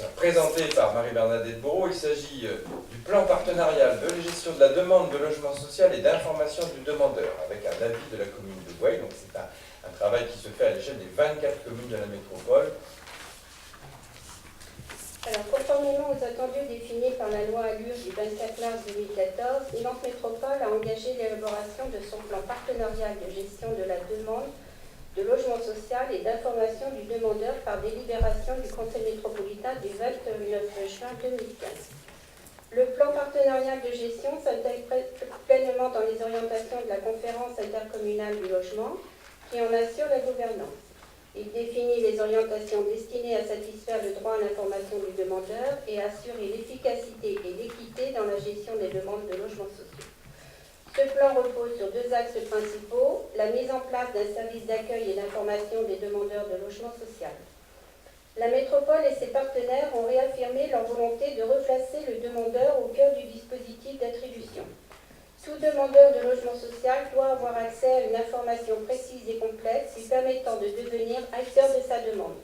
sera présenté par Marie-Bernadette Bourreau. Il s'agit du plan partenarial de la gestion de la demande de logement social et d'information du demandeur, avec un avis de la commune de Gouaye. Donc c'est un travail qui se fait à l'échelle des 24 communes de la métropole. Alors, conformément aux attendus définis par la loi Allure du 24 mars 2014, Nantes Métropole a engagé l'élaboration de son plan partenarial de gestion de la demande de logement social et d'information du demandeur par délibération du Conseil métropolitain du 29 juin 2015. Le plan partenarial de gestion s'intègre pleinement dans les orientations de la conférence intercommunale du logement qui en assure la gouvernance. Il définit les orientations destinées à satisfaire le droit à l'information du demandeur et assurer l'efficacité et l'équité dans la gestion des demandes de logements sociaux. Ce plan repose sur deux axes principaux, la mise en place d'un service d'accueil et d'information des demandeurs de logement social. La métropole et ses partenaires ont réaffirmé leur volonté de replacer le demandeur au cœur du dispositif d'attribution. Tout demandeur de logement social doit avoir accès à une information précise et complète lui permettant de devenir acteur de sa demande.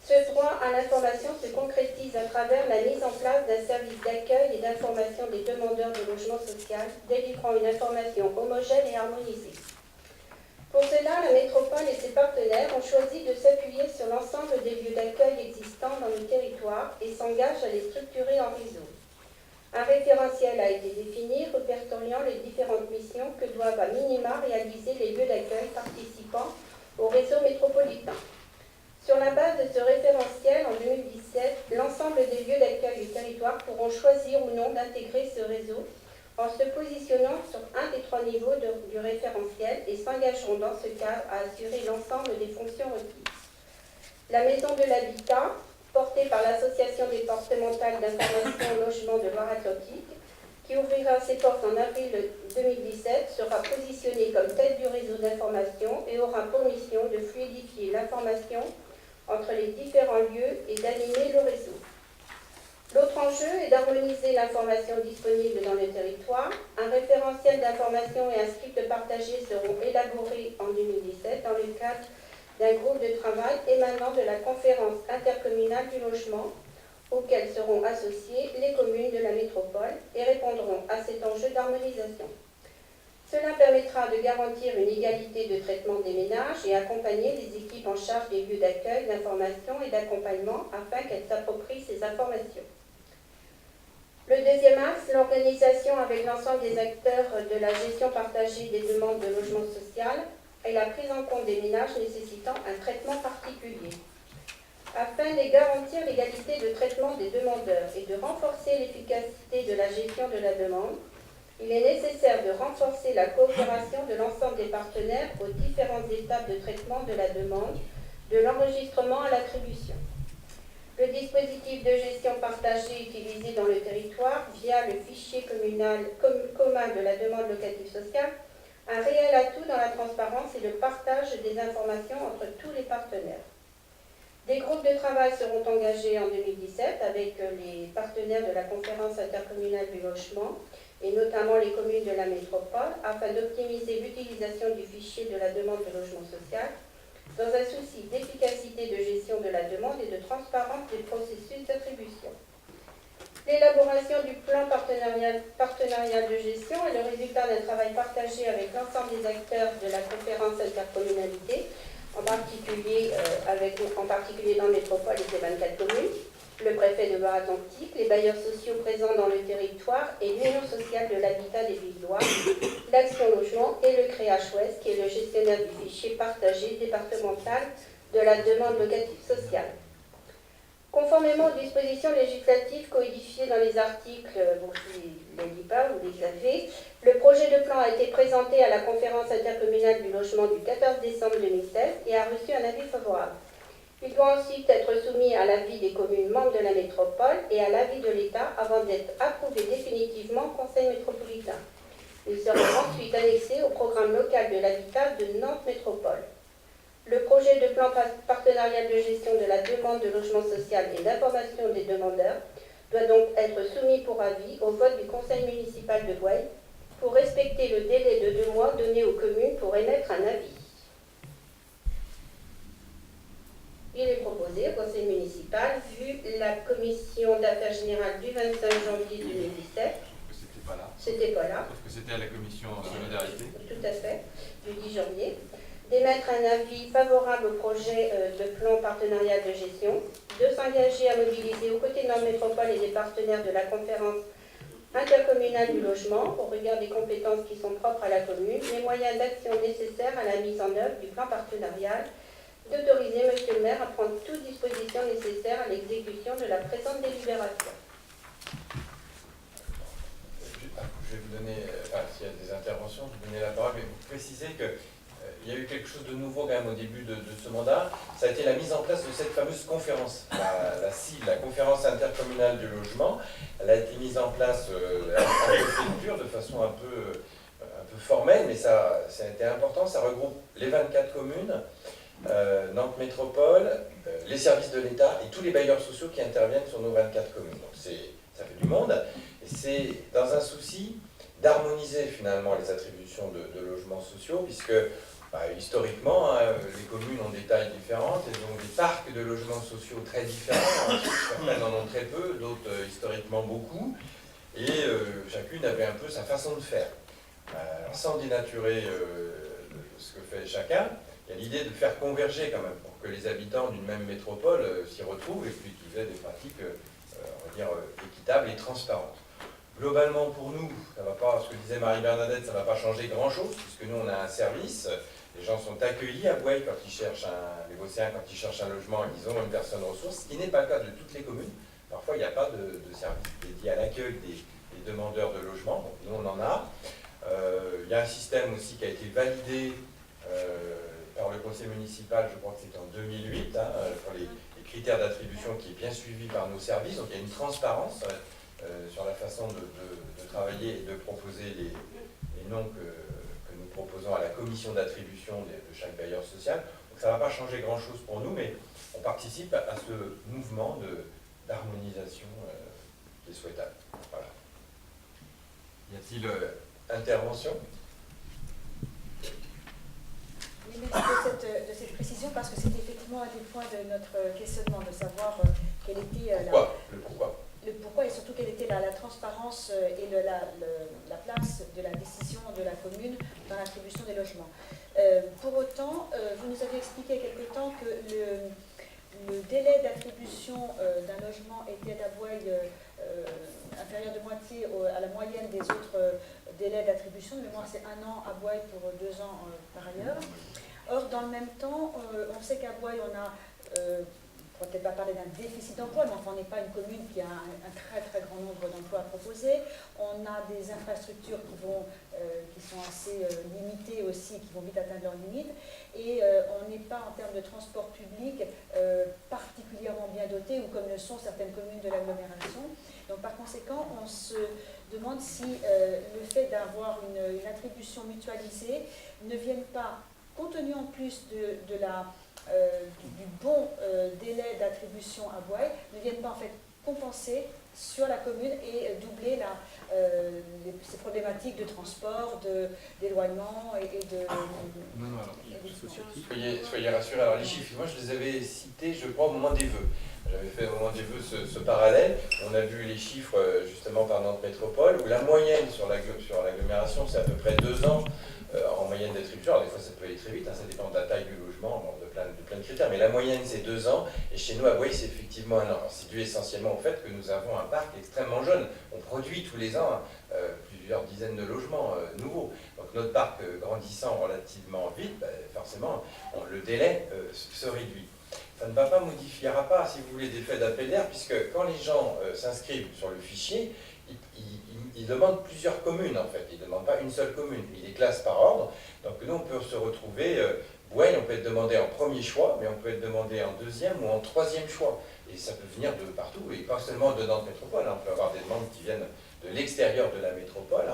Ce droit à l'information se concrétise à travers la mise en place d'un service d'accueil et d'information des demandeurs de logement social, délivrant une information homogène et harmonisée. Pour cela, la métropole et ses partenaires ont choisi de s'appuyer sur l'ensemble des lieux d'accueil existants dans le territoire et s'engagent à les structurer en réseau. Un référentiel a été défini, répertoriant les différentes missions que doivent à minima réaliser les lieux d'accueil participant au réseau métropolitain. Sur la base de ce référentiel, en 2017, l'ensemble des lieux d'accueil du territoire pourront choisir ou non d'intégrer ce réseau en se positionnant sur un des trois niveaux du référentiel et s'engageront dans ce cadre à assurer l'ensemble des fonctions requises. La Maison de l'Habitat, portée par l'Association départementale d'information au logement de Loire-Atlantique, qui ouvrira ses portes en avril 2017, sera positionnée comme tête du réseau d'information et aura pour mission de fluidifier l'information entre les différents lieux et d'animer le réseau. L'autre enjeu est d'harmoniser l'information disponible dans le territoire. Un référentiel d'information et un script partagé seront élaborés en 2017 dans le cadre d'un groupe de travail émanant de la conférence intercommunale du logement, auquel seront associées les communes de la métropole et répondront à cet enjeu d'harmonisation. Cela permettra de garantir une égalité de traitement des ménages et accompagner les équipes en charge des lieux d'accueil, d'information et d'accompagnement afin qu'elles s'approprient ces informations. Le deuxième axe, l'organisation avec l'ensemble des acteurs de la gestion partagée des demandes de logement social et la prise en compte des ménages nécessitant un traitement particulier. Afin de garantir l'égalité de traitement des demandeurs et de renforcer l'efficacité de la gestion de la demande, il est nécessaire de renforcer la coopération de l'ensemble des partenaires aux différentes étapes de traitement de la demande, de l'enregistrement à l'attribution. Le dispositif de gestion partagée utilisé dans le territoire via le fichier communal commun de la demande locative sociale a un réel atout dans la transparence et le partage des informations entre tous les partenaires. Des groupes de travail seront engagés en 2017 avec les partenaires de la conférence intercommunale du logement et notamment les communes de la métropole afin d'optimiser l'utilisation du fichier de la demande de logement social dans un souci d'efficacité de gestion de la demande et de transparence des processus d'attribution. L'élaboration du plan partenarial de gestion est le résultat d'un travail partagé avec l'ensemble des acteurs de la conférence intercommunalité, en particulier dans la métropole et ses 24 communes, le préfet de Loire-Atlantique, les bailleurs sociaux présents dans le territoire et l'Union sociale de l'habitat des Pays de Loire, l'Action Logement et le CREH Ouest, qui est le gestionnaire du fichier partagé départemental de la demande locative sociale. Conformément aux dispositions législatives codifiées dans les articles, je ne les lis pas, vous les avez, le projet de plan a été présenté à la conférence intercommunale du logement du 14 décembre 2016 et a reçu un avis favorable. Il doit ensuite être soumis à l'avis des communes membres de la métropole et à l'avis de l'État avant d'être approuvé définitivement au Conseil métropolitain. Il sera ensuite annexé au programme local de l'habitat de Nantes Métropole. Le projet de plan partenarial de gestion de la demande de logement social et d'information des demandeurs doit donc être soumis pour avis au vote du conseil municipal de Gouaye pour respecter le délai de 2 mois donné aux communes pour émettre un avis. Il est proposé au Conseil municipal, vu la commission d'affaires générales du 25 janvier 2017. C'était pas là. C'était pas là. Sauf que c'était à la commission solidarité. Tout à fait, du 10 janvier. D'émettre un avis favorable au projet de plan partenarial de gestion, de s'engager à mobiliser aux côtés de Nantes Métropole et des partenaires de la conférence intercommunale du logement, au regard des compétences qui sont propres à la commune, les moyens d'action nécessaires à la mise en œuvre du plan partenarial, d'autoriser Monsieur le maire à prendre toute disposition nécessaire à l'exécution de la présente délibération. Je vais vous donner, s'il y a des interventions, je vais vous donner la parole, mais vous précisez que il y a eu quelque chose de nouveau quand même au début de ce mandat, ça a été la mise en place de cette fameuse conférence, la CIL, la conférence intercommunale du logement. Elle a été mise en place en préfecture de façon un peu formelle, mais ça a été important, ça regroupe les 24 communes, Nantes Métropole, les services de l'État et tous les bailleurs sociaux qui interviennent sur nos 24 communes. Donc ça fait du monde, et c'est dans un souci d'harmoniser finalement les attributions de logements sociaux, puisque historiquement, les communes ont des tailles différentes, elles ont des parcs de logements sociaux très différents, certaines en ont très peu, d'autres historiquement beaucoup, et chacune avait un peu sa façon de faire. Sans dénaturer ce que fait chacun, il y a l'idée de faire converger quand même, pour que les habitants d'une même métropole s'y retrouvent, et puis qu'ils aient des pratiques, on va dire, équitables et transparentes. Globalement, pour nous, ça va pas, ce que disait Marie-Bernadette, ça ne va pas changer grand-chose, puisque nous, on a un service. Les gens sont accueillis à Boueil quand ils cherchent les Vosséens, quand ils cherchent un logement, ils ont une personne ressource, ce qui n'est pas le cas de toutes les communes. Parfois, il n'y a pas de service dédié à l'accueil des demandeurs de logement, donc nous, on en a. Il y a un système aussi qui a été validé par le conseil municipal, je crois que c'était en 2008, pour les critères d'attribution qui est bien suivi par nos services, donc il y a une transparence sur la façon de travailler et de proposer les noms que nous proposons à la commission d'attribution de chaque bailleur social. Donc ça ne va pas changer grand-chose pour nous, mais on participe à ce mouvement d'harmonisation qui est souhaitable. Voilà. Y a-t-il intervention ? Oui, merci de cette précision, parce que c'était effectivement un des points de notre questionnement, de savoir quelle était le pourquoi et surtout quelle était la transparence et la place de la décision de la commune dans l'attribution des logements. Pour autant, vous nous avez expliqué il y a quelque temps que le délai d'attribution d'un logement était à Boueil inférieur de moitié à la moyenne des autres délais d'attribution. De mémoire, c'est 1 an à Boueil pour 2 ans par ailleurs. Or, dans le même temps, on sait qu'à Boueil, on a... on ne peut peut-être pas parler d'un déficit d'emploi, mais enfin, on n'est pas une commune qui a un très très grand nombre d'emplois à proposer. On a des infrastructures qui sont assez limitées aussi, qui vont vite atteindre leurs limites. Et on n'est pas, en termes de transport public, particulièrement bien doté, ou comme le sont certaines communes de l'agglomération. Donc par conséquent, on se demande si le fait d'avoir une attribution mutualisée ne vienne pas, compte tenu en plus du bon délai d'attribution à Boueil, ne viennent pas en fait compenser sur la commune et doubler ces problématiques de transport, d'éloignement et de... Non, soyez rassurés. Alors les chiffres, moi je les avais cités, je crois, au moment des vœux. J'avais fait au moment des vœux ce parallèle. On a vu les chiffres justement par Nantes Métropole, où la moyenne sur l'agglomération, c'est à peu près 2 ans en moyenne d'attribution. Alors des fois ça peut aller très vite, ça dépend de la taille du logement, de plein de critères, mais la moyenne c'est 2 ans, et chez nous à Boueil c'est effectivement 1 an. C'est dû essentiellement au fait que nous avons un parc extrêmement jeune. On produit tous les ans plusieurs dizaines de logements nouveaux. Donc notre parc grandissant relativement vite, forcément le délai se réduit. Ça ne modifiera pas, si vous voulez, des faits d'appel d'air, puisque quand les gens s'inscrivent sur le fichier, ils demandent plusieurs communes en fait, ils ne demandent pas une seule commune, ils les classent par ordre. Donc nous on peut se retrouver, Boueil, on peut être demandé en premier choix, mais on peut être demandé en deuxième ou en troisième choix. Et ça peut venir de partout, et pas seulement de Nantes Métropole, on peut avoir des demandes qui viennent de l'extérieur de la métropole,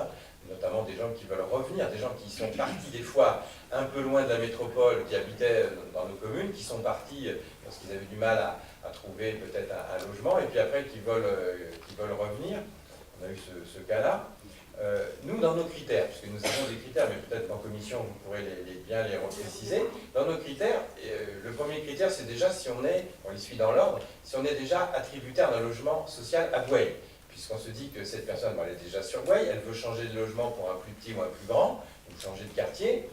notamment des gens qui veulent revenir, des gens qui sont partis des fois un peu loin de la métropole, qui habitaient dans nos communes, qui sont partis parce qu'ils avaient du mal à trouver peut-être un logement, et puis après qui veulent revenir. on a eu ce cas-là. Nous, dans nos critères, puisque nous avons des critères, mais peut-être en commission, vous pourrez bien les repréciser, dans nos critères, le premier critère, c'est déjà si on les suit dans l'ordre, si on est déjà attributaire d'un logement social à Boueil, puisqu'on se dit que cette personne, elle est déjà sur Boueil, elle veut changer de logement pour un plus petit ou un plus grand, ou changer de quartier.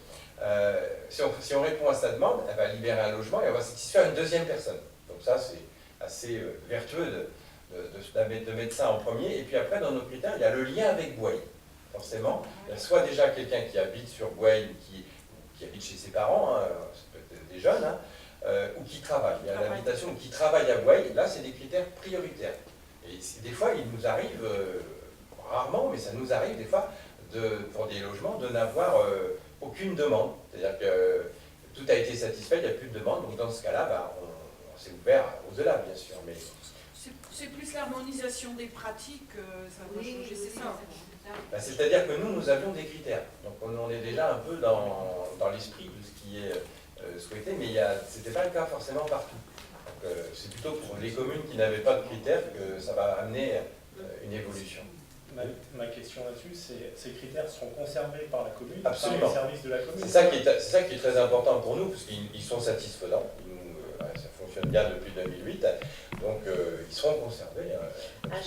Si on répond à sa demande, elle va libérer un logement et on va satisfaire une deuxième personne. Donc ça, c'est assez vertueux de mettre ça en premier. Et puis après, dans nos critères, il y a le lien avec Boueil. Forcément, il y a soit déjà quelqu'un qui habite sur Boueil ou qui habite chez ses parents, hein, ça peut être des jeunes, hein, ou qui travaille. Il y a l'habitation ou qui travaille à Boueil. Là, c'est des critères prioritaires. Et des fois, il nous arrive, rarement, mais ça nous arrive des fois, pour des logements, de n'avoir aucune demande. C'est-à-dire que tout a été satisfait, il n'y a plus de demande. Donc dans ce cas-là, on s'est ouvert au-delà, bien sûr. Mais c'est plus l'harmonisation des pratiques, ça va changer, c'est ça. C'est-à-dire que nous avions des critères. Donc on est déjà un peu dans l'esprit de ce qui est souhaité, mais ce n'était pas le cas forcément partout. C'est plutôt pour les communes qui n'avaient pas de critères que ça va amener une évolution. Ma question là-dessus, c'est ces critères seront conservés par la commune, Absolument. par les services de la commune. C'est ça qui est très important pour nous, parce qu'ils sont satisfaisants. Ça fonctionne bien depuis 2008, donc ils seront conservés. À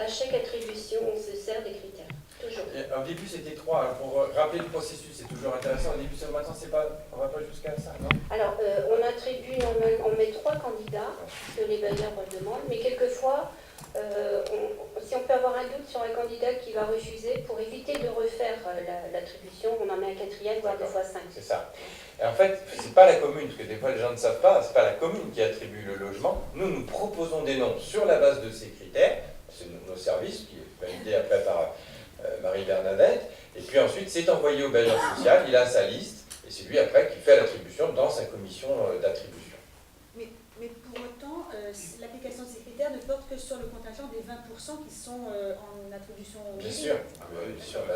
chaque attribution, on se sert des critères, toujours. Au début, c'était 3. Pour rappeler le processus, c'est toujours intéressant. Au début, maintenant, on ne va pas jusqu'à ça, non? Alors, on attribue, on met 3 candidats, que les bailleurs demandent, mais quelquefois, si on peut avoir un doute sur un candidat qui va refuser, pour éviter de refaire l'attribution, on en met un 4e, voire des fois 5. C'est ça. Et en fait, c'est pas la commune, parce que des fois les gens ne savent pas, c'est pas la commune qui attribue le logement. Nous proposons des noms sur la base de ces critères, c'est nos services, qui est validé après par Marie-Bernadette, et puis ensuite c'est envoyé au bailleur social, il a sa liste, et c'est lui après qui fait l'attribution dans sa commission d'attribution. Mais pour autant, l'application de ces critères ne porte que sur le contingent des 20% qui sont en attribution. Bien sûr,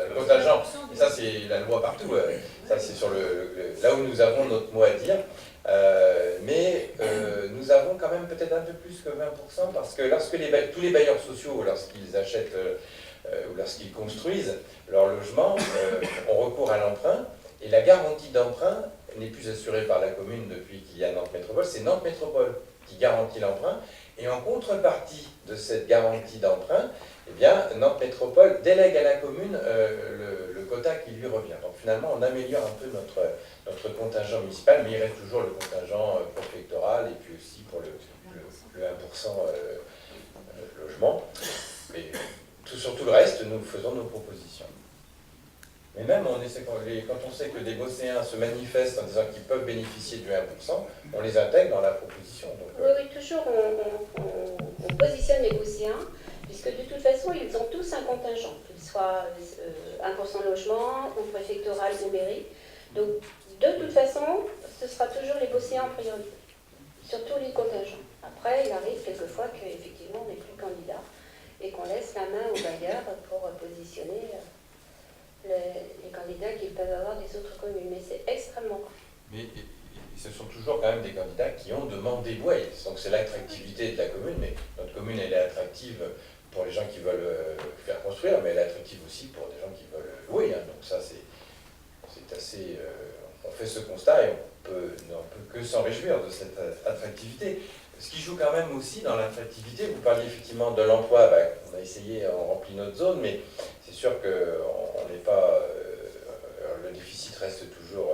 le contingent, et ça c'est la loi partout, ça c'est sur là où nous avons notre mot à dire, mais nous avons quand même peut-être un peu plus que 20% parce que lorsque tous les bailleurs sociaux, lorsqu'ils achètent ou lorsqu'ils construisent leur logement, ont recours à l'emprunt, et la garantie d'emprunt n'est plus assurée par la commune depuis qu'il y a Nantes Métropole, c'est Nantes Métropole qui garantit l'emprunt, et en contrepartie de cette garantie d'emprunt, eh bien, Nantes Métropole délègue à la commune le quota qui lui revient. Donc finalement, on améliore un peu notre contingent municipal, mais il reste toujours le contingent préfectoral, et puis aussi pour le 1% logement. Mais sur tout le reste, nous faisons nos propositions. Mais même, quand on sait que des Bosséens se manifestent en disant qu'ils peuvent bénéficier du 1%, on les intègre dans la proposition. Donc, oui, toujours on positionne les Bosséens, puisque de toute façon, ils ont tous un contingent, qu'il soit 1% logement, ou préfectoral, ou mairie. Donc, de toute façon, ce sera toujours les Bosséens en priorité, sur tous les contingents. Après, il arrive quelquefois qu'effectivement, on n'est plus candidat, et qu'on laisse la main aux bailleurs pour positionner les candidats qu'ils peuvent avoir des autres communes, mais c'est extrêmement rare. Mais ce sont toujours quand même des candidats qui ont demandé Boueil. Donc c'est l'attractivité de la commune, mais notre commune elle est attractive pour les gens qui veulent faire construire, mais elle est attractive aussi pour des gens qui veulent louer. Hein. Donc ça c'est assez... on fait ce constat et on ne peut que s'en réjouir de cette attractivité. Ce qui joue quand même aussi dans l'attractivité, vous parliez effectivement de l'emploi, on a essayé, on remplit notre zone, mais c'est sûr qu'on n'est pas... le déficit reste toujours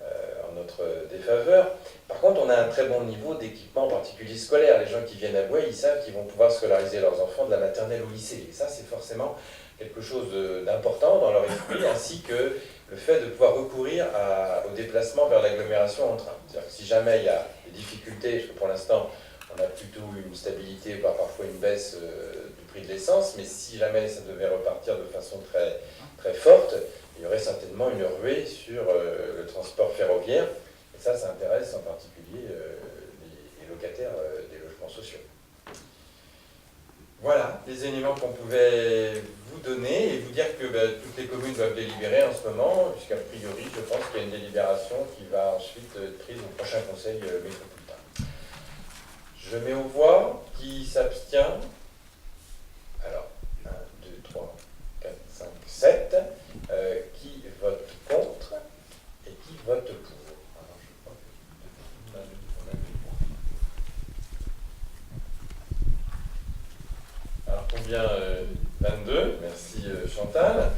en notre défaveur. Par contre, on a un très bon niveau d'équipement, en particulier scolaire. Les gens qui viennent à Boueil, ils savent qu'ils vont pouvoir scolariser leurs enfants de la maternelle au lycée. Et ça, c'est forcément quelque chose d'important dans leur esprit, ainsi que le fait de pouvoir recourir au déplacement vers l'agglomération en train. C'est-à-dire que si jamais il y a des difficultés, parce que pour l'instant, on a plutôt une stabilité, voire parfois une baisse du prix de l'essence, mais si jamais ça devait repartir de façon très, très forte, il y aurait certainement une ruée sur le transport ferroviaire, et ça intéresse en particulier les locataires des logements sociaux. Voilà les éléments qu'on pouvait vous donner et vous dire que toutes les communes doivent délibérer en ce moment, puisqu'a priori, je pense qu'il y a une délibération qui va ensuite être prise au prochain conseil métropolitain. Je mets aux voix qui s'abstient. Alors, 1, 2, 3, bien 22. Merci Chantal.